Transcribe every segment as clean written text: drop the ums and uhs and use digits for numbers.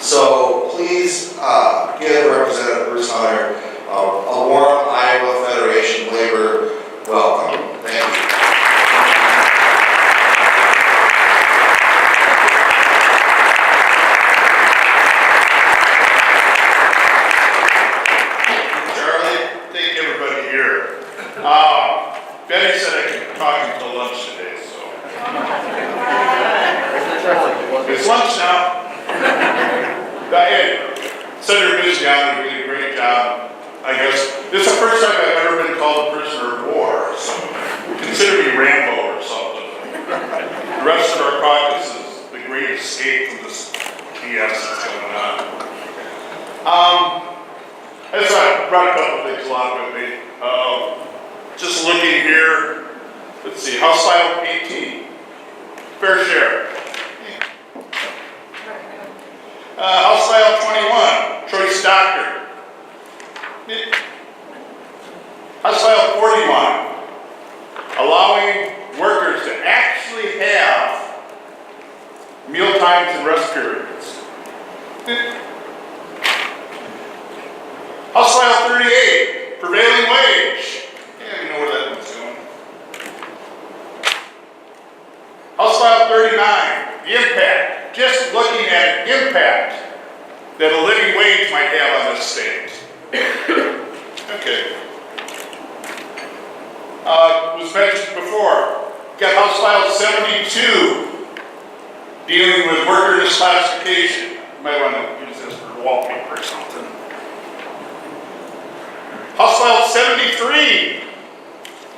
So please give Representative Bruce Hunter a warm Iowa Federation Labor welcome. Thank you. Betty said I could talk until lunch today, so. It's lunch now. Senator Bisgaon did a great job. I guess this is the first time I've ever been called a prisoner of war, so consider me Rambo or something. The rest of our caucus is the great escape from this BS that's going on. I just brought a couple things along with me. Just looking here, let's see, House File 18, fair share. House File 21, choice doctor. House File 41, allowing workers to actually have meal times and rest periods. House File 38, prevailing wage. Yeah, you know where that one's going. House File 39, the impact. Just looking at an impact that a living wage might have on this state. Okay. Was mentioned before. Got House File 72, dealing with worker misclassification. You might want to use this for wallpaper or something. House File 73,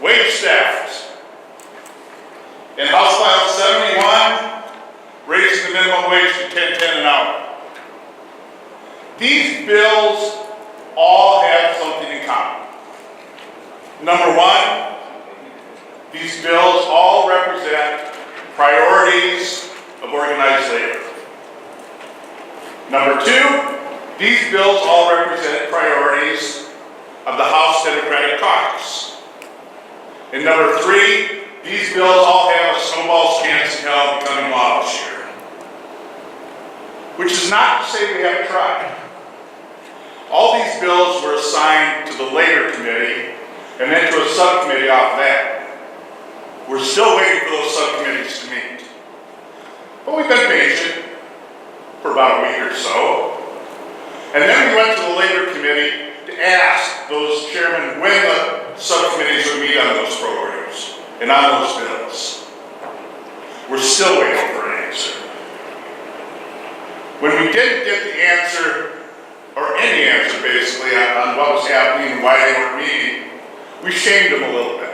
wage theft. And House File 71, raising the minimum wage to $10.10 an hour. These bills all have something in common. Number one, these bills all represent priorities of organized labor. Number two, these bills all represent priorities of the House Democratic Caucus. And number three, these bills all have a snowball's chance in hell of becoming law this year. Which is not to say we haven't tried. All these bills were assigned to the Labor Committee and then to a subcommittee off that. We're still waiting for those subcommittees to meet. But we've been patient for about a week or so. And then we went to the Labor Committee to ask those chairmen when the subcommittees would meet on those programs and on those bills. We're still waiting for an answer. When we didn't get the answer, or any answer basically, on what was happening and why they weren't meeting, we shamed them a little bit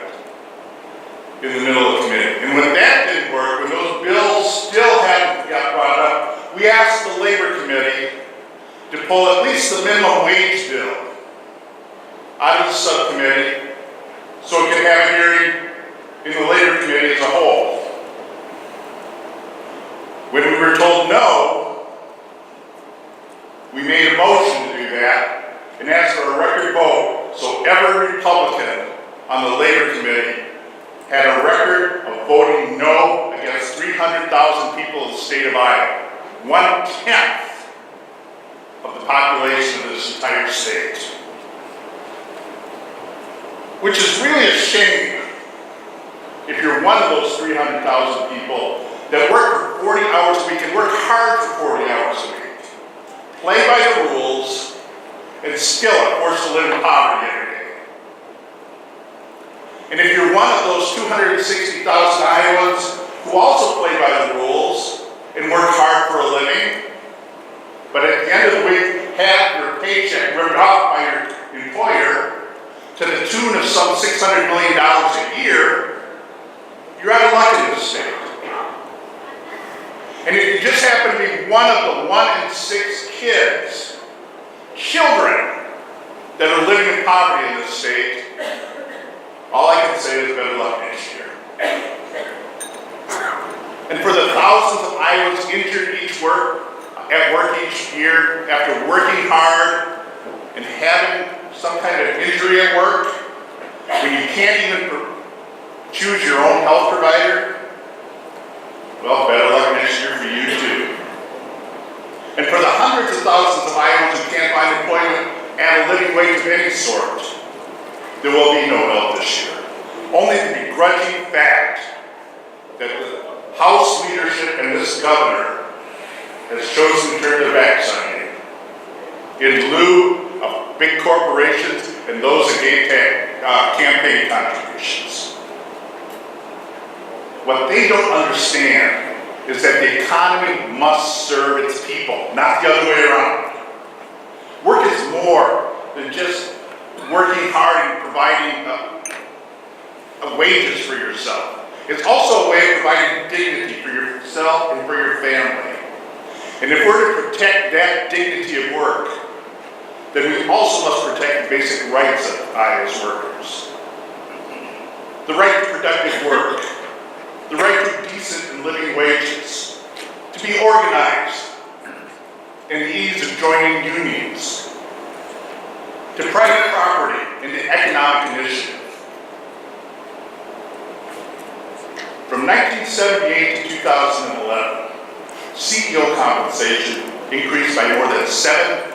in the middle of the committee. And when that didn't work, when those bills still hadn't got brought up, we asked the Labor Committee to pull at least the minimum wage bill out of the subcommittee so it could have a hearing in the Labor Committee as a whole. When we were told no, we made a motion to do that and asked for a record vote so every Republican on the Labor Committee had a record of voting no against 300,000 people in the state of Iowa, 1/10 of the population of this entire state. Which is really a shame if you're one of those 300,000 people that work for 40 hours a week and work hard for 40 hours a week, play by the rules, and still are forced to live in poverty every day. And if you're one of those 260,000 Iowans who also play by the rules and work hard for a living, but at the end of the week have your paycheck ripped off by your employer to the tune of some $600 million a year, you're out of luck in this state. And if you just happen to be one of the 1 in 6 children that are living in poverty in this state, all I can say is better luck next year. And for the thousands of Iowans injured at work each year after working hard and having some kind of injury at work, when you can't even choose your own health provider, well, better luck next year for you too. And for the hundreds have a living wage of any sort, there will be no help this year. Only the begrudging fact that the House leadership and this governor has chosen to turn their backs on you in lieu of big corporations and those that gave campaign contributions. What they don't understand is that the economy must serve its people, not the other way around. Work is more than just working hard and providing wages for yourself. It's also a way of providing dignity for yourself and for your family. And if we're to protect that dignity of work, then we also must protect the basic rights of Iowa's workers. The right to productive work, the right to decent and living wages, to be organized, and the ease of joining unions, to private property and to economic initiative. From 1978 to 2011, CEO compensation increased by more than 725%,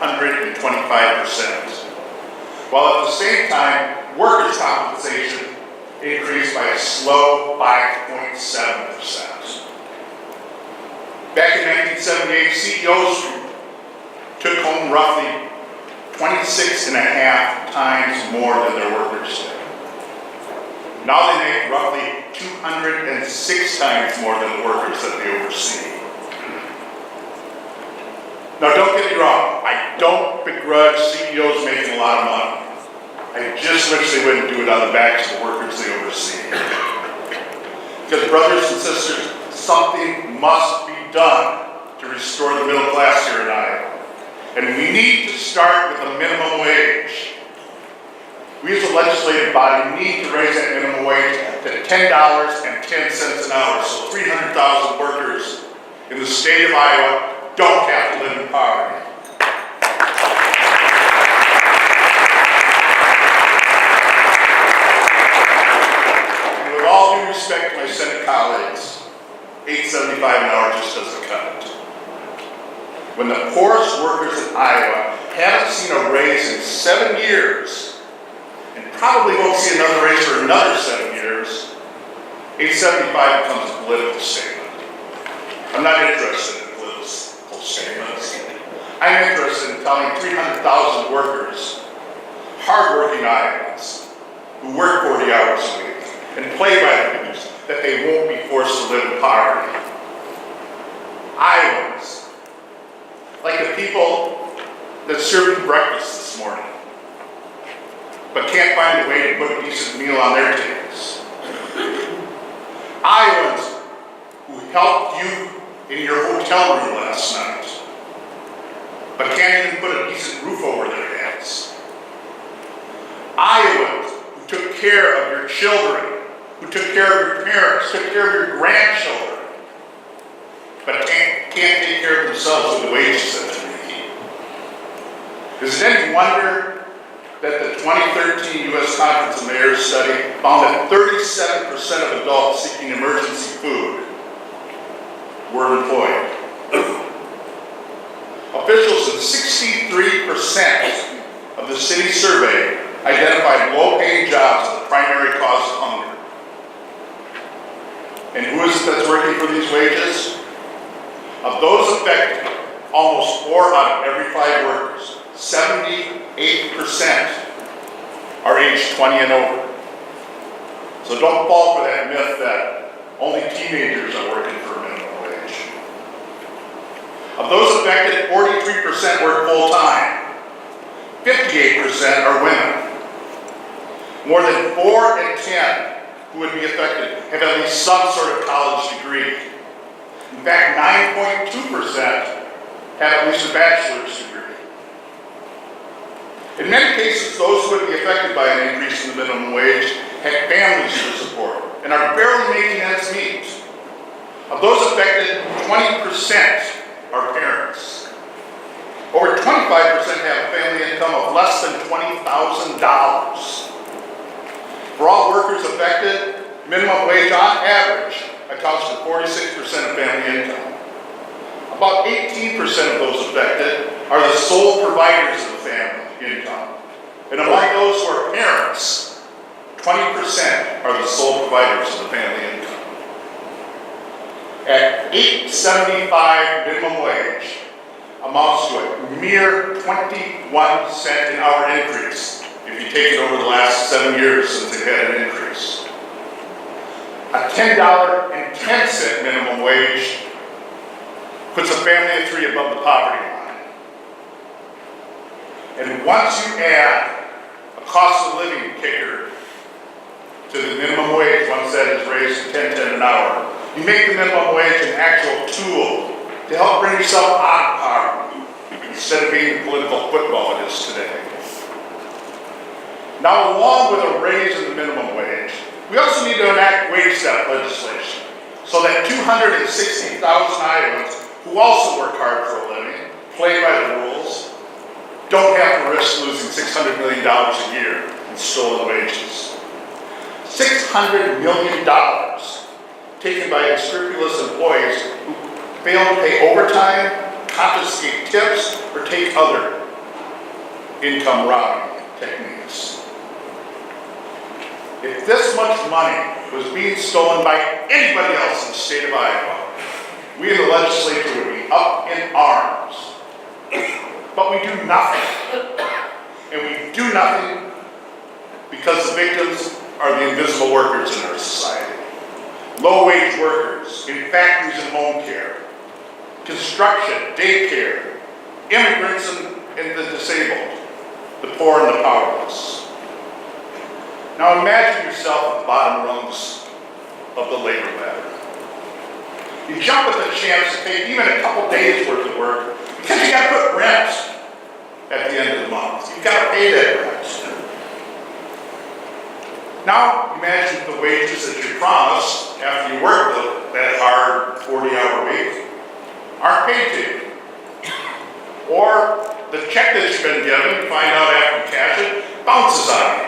while at the same time, workers' compensation increased by a slow 5.7%. Back in 1978, CEOs took home roughly 26 and a half times more than their workers did. Now they make roughly 206 times more than the workers that they oversee. Now don't get me wrong, I don't begrudge CEOs making a lot of money. I just wish they wouldn't do it on the backs of the workers they oversee. Because brothers and sisters, something must be done to restore the middle class here in Iowa. And we need to start with a minimum wage. We as a legislative body need to raise that minimum wage to $10.10 an hour, so 300,000 workers in the state of Iowa don't have to live in poverty. And with all due respect to my Senate colleagues, $8.75 an hour just doesn't cut it. When the poorest workers in Iowa haven't seen a raise in 7 years, and probably won't see another raise for another 7 years, $8.75 becomes a political statement. I'm not interested in political statements. I'm interested in telling 300,000 workers, hardworking Iowans, who work 40 hours a week and play by the rules, that they won't be forced to live in poverty. Iowans, like the people that served you breakfast this morning, but can't find a way to put a decent meal on their tables. Iowans who helped you in your hotel room last night, but can't even put a decent roof over their heads. Iowans who took care of your children, who took care of your parents, took care of your grandchildren, but can't take care of themselves with the wages that they need. Is it any wonder that the 2013 U.S. Conference of Mayors study found that 37% of adults seeking emergency food were employed. Officials in 63% of the city surveyed identified low-paying jobs as the primary cause of hunger. And who is it that's working for these wages? Of those affected, almost 4 out of every 5 workers, 78% are aged 20 and over. So don't fall for that myth that only teenagers are working for a minimum wage. Of those affected, 43% work full-time. 58% are women. More than 4 in 10 who would be affected have at least some sort of college degree. In fact, 9.2% have at least a bachelor's degree. In many cases, those who would be affected by an increase in the minimum wage have families to support and are barely making ends meet. Of those affected, 20% are parents. Over 25% have a family income of less than $20,000. For all workers affected, minimum wage on average accounts for 46% of family income. About 18% of those affected are the sole providers of the family income. And among those who are parents, 20% are the sole providers of the family income. At $8.75 minimum wage amounts to a mere 21 cent an hour increase if you take it over the last 7 years since they've had an increase. A $10.10 minimum wage puts a family of 3 above the poverty line. And once you add a cost of living kicker to the minimum wage, once that is raised to $10.10 an hour, you make the minimum wage an actual tool to help bring yourself out of poverty instead of being the political football it is today. Now, along with a raise in the minimum wage, we also need to enact wage step legislation so that 260,000 Iowans who also work hard for a living, play by the rules, don't have to risk losing $600 million a year in stolen wages. $600 million taken by unscrupulous employees who fail to pay overtime, confiscate tips, or take other income robbing techniques. If this much money was being stolen by anybody else in the state of Iowa, we in the legislature would be up in arms. But we do nothing. And we do nothing because the victims are the invisible workers in our society. Low-wage workers in factories and home care, construction, daycare, immigrants and the disabled, the poor and the powerless. Now imagine yourself at the bottom rungs of the labor ladder. You jump at the chance to take even a couple days worth of work because you got to put rent at the end of the month. You've got to pay that rent. Now imagine the wages that you promised after you work that hard 40-hour week aren't paid to you. Or the check that you've been given, you find out after you cash it, bounces on you.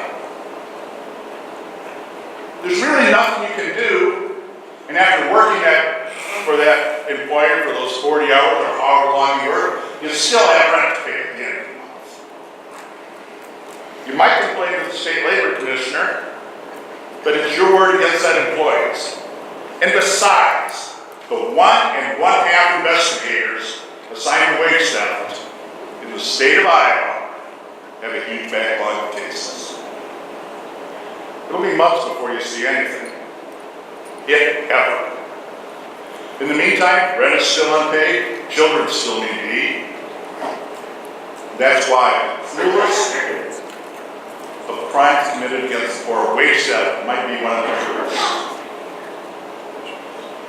There's really nothing you can do, and after working for that employer for those 40 hours or however long you work, you still have rent to pay at the end of the month. You might complain to the state labor commissioner, but it's your word against that employee's. And besides, the 1 1/2 investigators assigned to wage theft in the state of Iowa have a huge backlog of cases. It'll be months before you see anything, if ever. In the meantime, rent is still unpaid, children still need to eat. That's why the cruelest of crimes committed against the poor, wage theft, might be one of the first.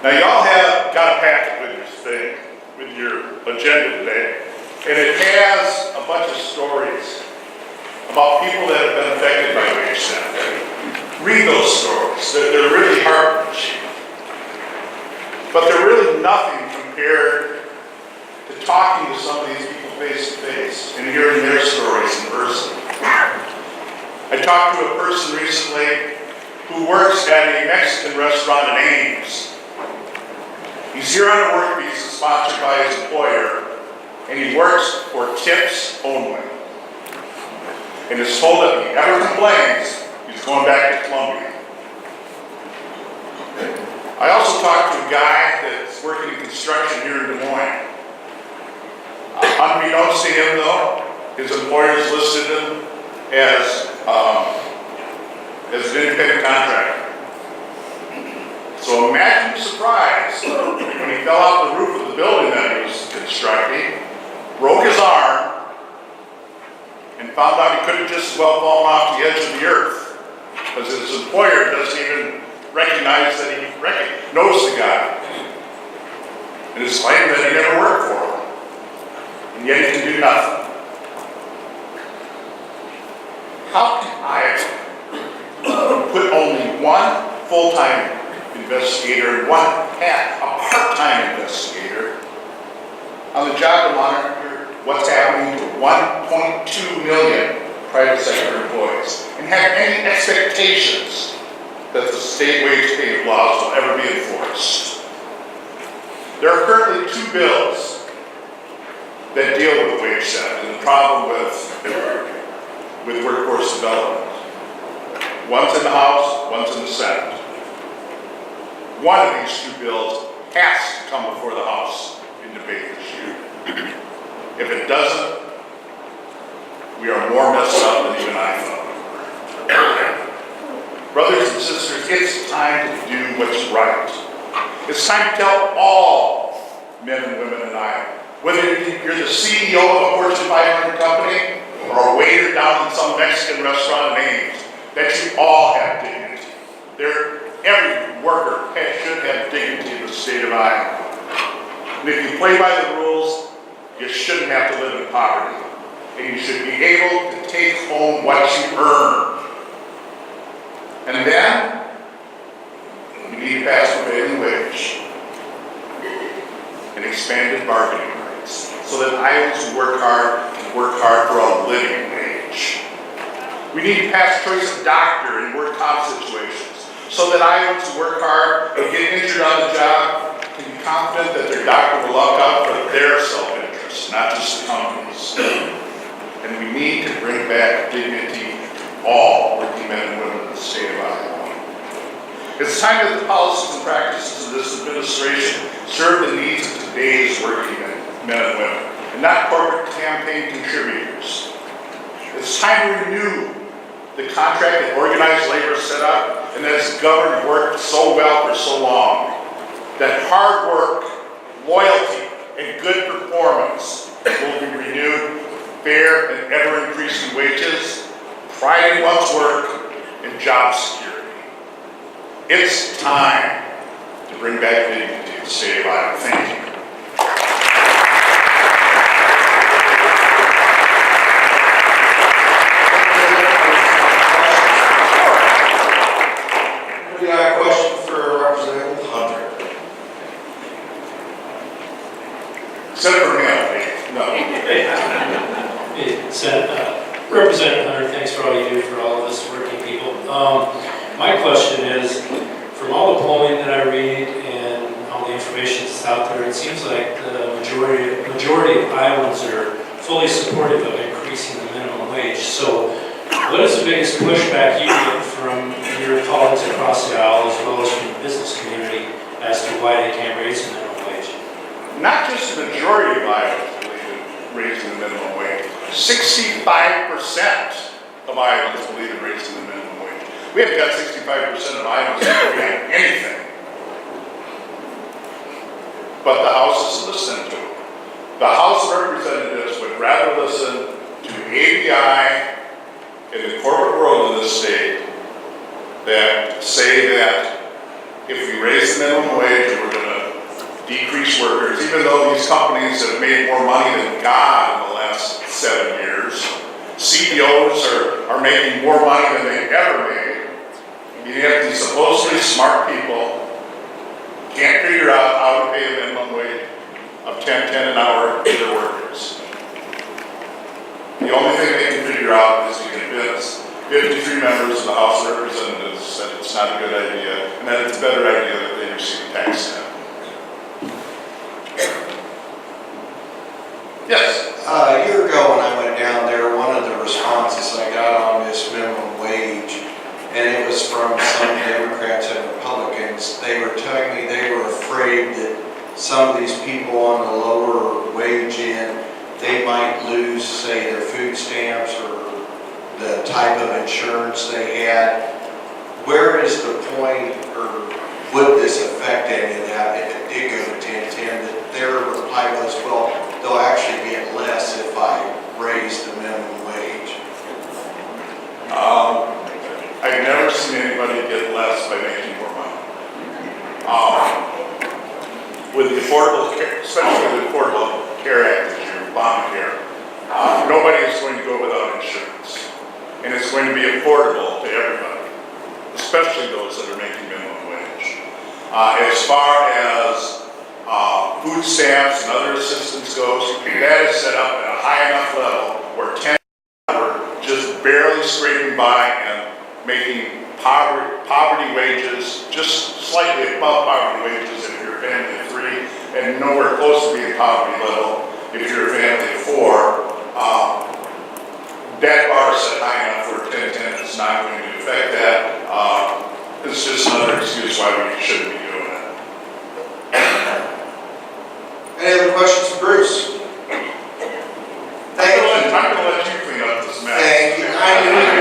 Now y'all have got a packet with your agenda today, and it has a bunch of stories about people that have been affected by wage theft. Read those stories. They're really heart-wrenching. But they're really nothing compared to talking to some of these people face to face and hearing their stories in person. I talked to a person recently who works at a Mexican restaurant in Ames. He's here on a work visa sponsored by his employer, and he works for tips only. And is told that if he ever complains, he's going back to Columbia. I also talked to a guy that's working in construction here in Des Moines. Unbeknownst to him, though, his employers listed him as an independent contractor. So imagine the surprise when he fell off the roof of the building that he was constructing, broke his arm, and found out he could have just well fallen off the edge of the earth because his employer doesn't even recognize that he knows the guy. And it's claimed that he never worked for him. And yet he can do nothing. How can I put only one full-time investigator and a part-time investigator on the job to monitor what's happening to 1.2 million private sector employees and have any expectations that the state wage pay laws will ever be enforced? There are currently 2 bills that deal with wage theft and the problem with with workforce development. One's in the House, one's in the Senate. One of these two bills has to come before the House in debate this year. If it doesn't, we are more messed up than even I thought. Brothers and sisters, it's time to do what's right. It's time to tell all men and women in Iowa, whether you're the CEO of a Fortune 500 company or a waiter down in some Mexican restaurant in Ames, that you all have dignity. Every worker should have dignity in the state of Iowa. And if you play by the rules, you shouldn't have to live in poverty. And you should be able to take home what you earn. And then, we need to pass prevailing wage and expanded bargaining rights so that Iowans who work hard can work hard for a living wage. We need to pass choice of doctor in work comp situations so that Iowans who work hard and get injured on the job can be confident that their doctor will look out for their self-interest, not just the company's. And we need to bring back dignity to all working men and women in the state of Iowa. It's time that the policies and practices of this administration serve the needs of today's working men and women, and not corporate campaign contributors. It's time to renew the contract that organized labor set up and that has governed work so well for so long. That hard work, loyalty, and good performance will be renewed with fair and ever-increasing wages, pride in one's work, and job security. It's time to bring back dignity to the state of Iowa. Thank you. We got a question for Representative Hunter. Senator Hamlin, no. Hey, Representative Hunter, thanks for all you do for all of us working people. My question is, from all the polling that I read and all the information that's out there, it seems like the majority of Iowans are fully supportive of increasing the minimum wage. So what is the biggest pushback you get from your colleagues across the aisle as well as from the business community as to why they can't raise the minimum wage? Not just the majority of Iowans believe in raising the minimum wage. 65% of Iowans believe in raising the minimum wage. We haven't got 65% of Iowans doing anything. But the House is listening to it. The House of Representatives would rather listen to ABI in the corporate world in this state that say that if we raise the minimum wage, we're going to decrease workers, even though these companies have made more money than God in the last 7 years. CEOs are making more money than they've ever made. You have these supposedly smart people can't figure out how to pay a minimum wage of $10 an hour to their workers. The only thing they can figure out is to convince 53 members of the House of Representatives that it's not a good idea and that it's a better idea that they receive a tax stamp. Yes? A year ago when I went down there, one of the responses I got on this minimum wage, and it was from some Democrats and Republicans, they were telling me they were afraid that some of these people on the lower wage end, they might lose, say, their food stamps or the type of insurance they had. Where is the point, or would this affect any of that if it did go to 1010? That their reply was, well, they'll actually get less if I raise the minimum wage. I've never seen anybody get less by making more money. With the Affordable Care, especially with the Affordable Care Act this year, Obamacare, nobody is going to go without insurance. And it's going to be affordable to everybody, especially those that are making minimum wage. As far as food stamps and other assistance goes, that is set up at a high enough level where 10 are just barely scraping by and making poverty wages just slightly above poverty wages if you're a family of 3, and nowhere close to being poverty level if you're a family of 4. that bar is set high enough for 10-10, it's not going to affect that. It's just another excuse why we shouldn't be doing it. Any other questions for Bruce? Thank you. I'm gonna let you clean up this mess. Thank you. I knew you